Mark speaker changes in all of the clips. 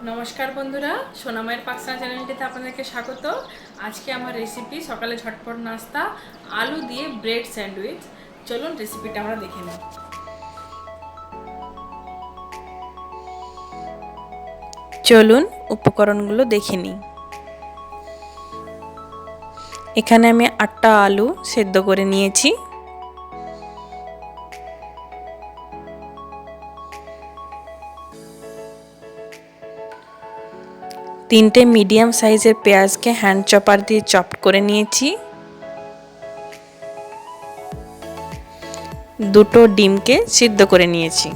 Speaker 1: नमस्कार बंधुरा सोनामायर पाकसाला चैनलটিতে আপনাদেরকে স্বাগত। আজকে আমার রেসিপি সকালে ঝটপট নাস্তা আলু দিয়ে ব্রেড স্যান্ডউইচ। চলুন রেসিপিটা আমরা দেখে নিই।
Speaker 2: চলুন উপকরণগুলো দেখে নিই। এখানে আমি 8টা আলু সেদ্ধ করে নিয়েছি। তিনটে মিডিয়াম সাইজের পেঁয়াজকে হ্যান্ড চপার দিয়ে চপ করে নিয়েছি। দুটো ডিমকে সিদ্ধ করে নিয়েছি।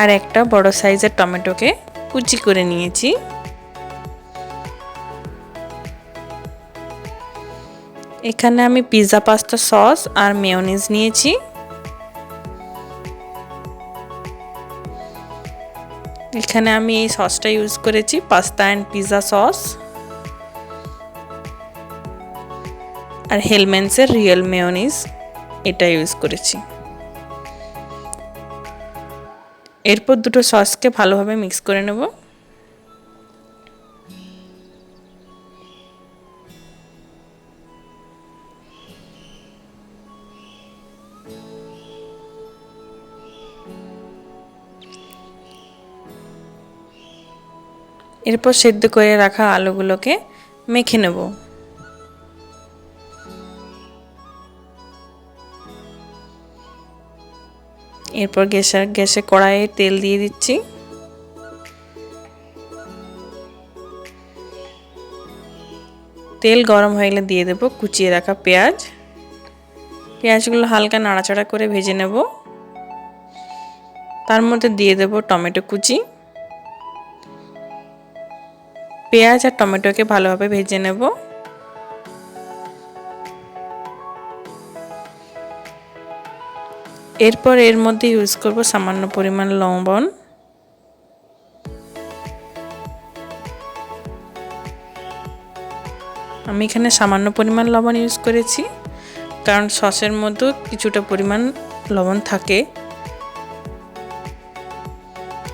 Speaker 2: আর একটা বড় সাইজের টমেটোকে কুচি করে নিয়েছি। এখানে আমি পিৎজা পাস্তা সস আর মেয়োনিজ নিয়েছি। এখানে আমি এই সসটা ইউজ করেছি পাস্তা এন্ড পিৎজা সস আর হেলম্যানসের রিয়েল মেয়োনিজ এটা ইউজ করেছি। এরপর দুটো সসকে ভালোভাবে মিক্স করে নেব। এরপর সেদ্ধ করে রাখা আলুগুলোকে মেখে নেব। এরপর গ্যাসে কড়াইয়ে তেল দিয়ে দিচ্ছি। তেল গরম হয়ে গেলে দিয়ে দেব কুচিয়ে রাখা পেঁয়াজ। পেঁয়াজগুলো হালকা নাড়াচাড়া করে ভেজে নেব। তার মধ্যে দিয়ে দেব টমেটো কুচি। পেঁয়াজ আর টমেটোকে ভালোভাবে ভেজে নেব। এরপর এর মধ্যে ইউজ করব সামান্য পরিমাণ লবণ। আমি এখানে সামান্য পরিমাণ লবণ ইউজ করেছি, কারণ সসের মধ্যে কিছুটা পরিমাণ লবণ থাকে।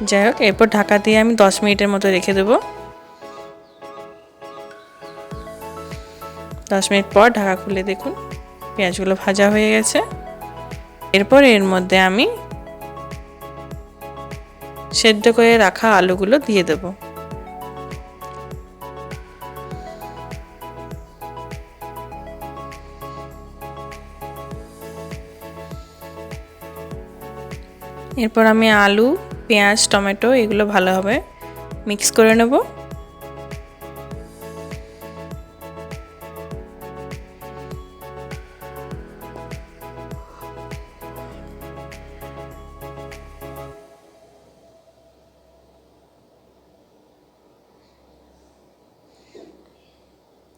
Speaker 2: যাই হোক, এরপর ঢাকা দিয়ে আমি 10 মিনিটের মতো রেখে দেব। 10 মিনিট পর ঢাকা খুলে দেখুন পেঁয়াজগুলো ভাজা হয়ে গেছে। এরপর এর মধ্যে আমি সেদ্ধ করে রাখা আলুগুলো দিয়ে দেব। এরপর আমি আলু, পেঁয়াজ, টমেটো এগুলো ভালোভাবে মিক্স করে নেব।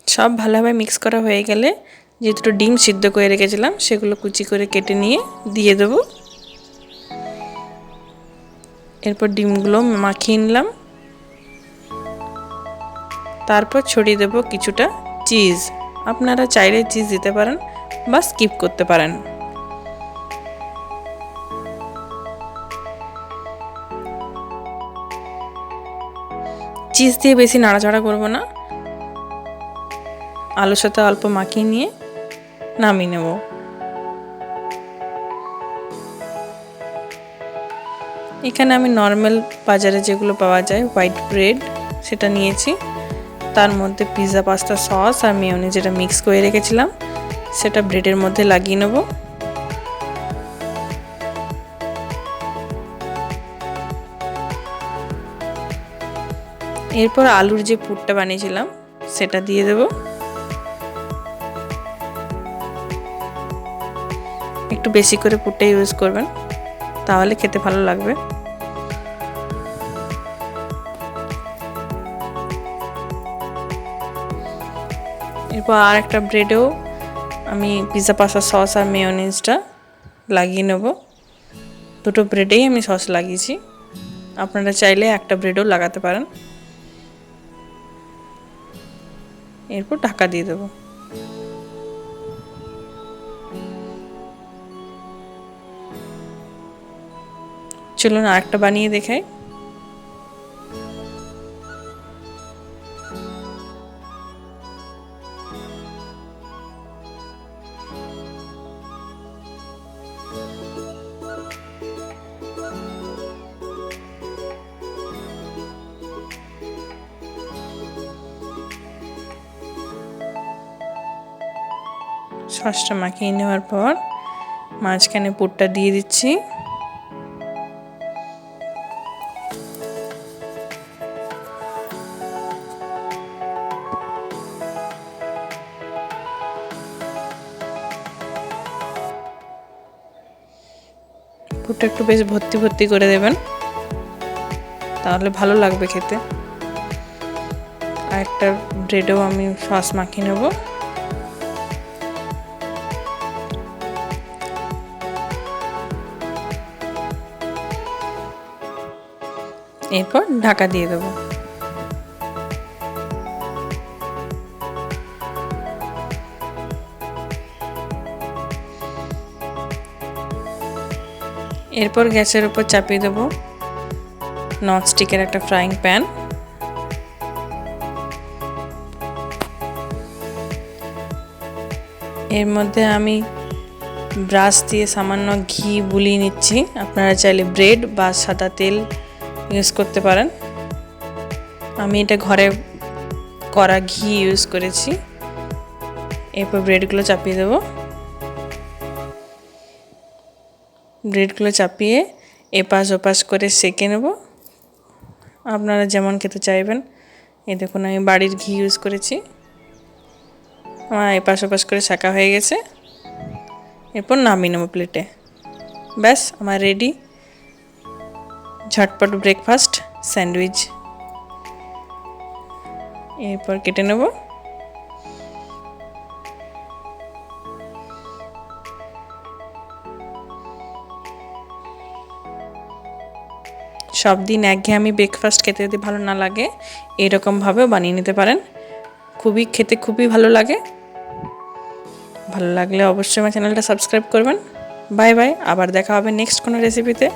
Speaker 2: সব ভালোভাবে মিক্স করা হয়ে গেলে যে দুটো ডিম সিদ্ধ করে রেখেছিলাম সেগুলো কুচি করে কেটে নিয়ে দিয়ে দেব। এরপর ডিমগুলো মাখিয়ে নিলাম। তারপর ছড়িয়ে দেব কিছুটা চিজ। আপনারা চাইলে চিজ দিতে পারেন বা স্কিপ করতে পারেন। চিজ দিয়ে বেশি নাড়াচাড়া করব না, আলুর সাথে অল্প মাখিয়ে নিয়ে নামিয়ে নেব। এখানে আমি নর্মাল বাজারে যেগুলো পাওয়া যায় হোয়াইট ব্রেড সেটা নিয়েছি। তার মধ্যে পিৎজা পাস্তা সস আর মেয়োনিজ যেটা মিক্স করে রেখেছিলাম সেটা ব্রেডের মধ্যে লাগিয়ে নেব। এরপর আলুর যে পুরটা বানিয়েছিলাম সেটা দিয়ে দেব। একটু বেশি করে পুরটা ইউজ করবেন, তাহলে খেতে ভালো লাগবে। এরপর আর একটা ব্রেডেও আমি পিৎজা পাস্তা সস আর মেয়োনিজটা লাগিয়ে নেব। দুটো ব্রেডেই আমি সস লাগিয়েছি, আপনারা চাইলে একটা ব্রেডও লাগাতে পারেন। এরপর ঢাকা দিয়ে দেব। চলুন আরেকটা বানিয়ে দেখাই। সসটা মাখিয়ে নেওয়ার পর মাঝখানে পুরটা দিয়ে দিচ্ছি। পুরটা একটু বেশ ভর্তি ভর্তি করে দেবেন, তাহলে ভালো লাগবে খেতে। আর একটা ব্রেডেও আমি সস মাখিয়ে নেব। এরপর ঢাকা দিয়ে দেবো। এরপর গ্যাসের উপর চাপিয়ে দেবো ননস্টিকের একটা ফ্রাইং প্যান। এর মধ্যে আমি ব্রাশ দিয়ে সামান্য ঘি বুলিয়ে নিচ্ছি। আপনারা চাইলে ব্রেড বা সাদা তেল ইউজ করতে পারেন। আমি এটা ঘরে করা ঘি ইউজ করেছি। এরপর ব্রেডগুলো চাপিয়ে দেবো। ব্রেডগুলো চাপিয়ে এপাশ ওপাশ করে সেঁকে নেব, আপনারা যেমন খেতে চাইবেন। এই দেখুন আমি বাড়ির ঘি ইউজ করেছি। আমার এপাশ ওপাশ করে সেঁকা হয়ে গেছে। এরপর নামিয়ে নেব প্লেটে। ব্যাস আমার রেডি ঝটপট ব্রেকফাস্ট স্যান্ডউইচ। এরপর কেটে নেব। সব দিন একঘেয়েমি ব্রেকফাস্ট খেতে যদি ভালো না লাগে, এরকমভাবেও বানিয়ে নিতে পারেন। খেতে খুবই ভালো লাগে। ভালো লাগলে অবশ্যই আমার চ্যানেলটা সাবস্ক্রাইব করবেন। বাই বাই, আবার দেখা হবে নেক্সট কোনো রেসিপিতে।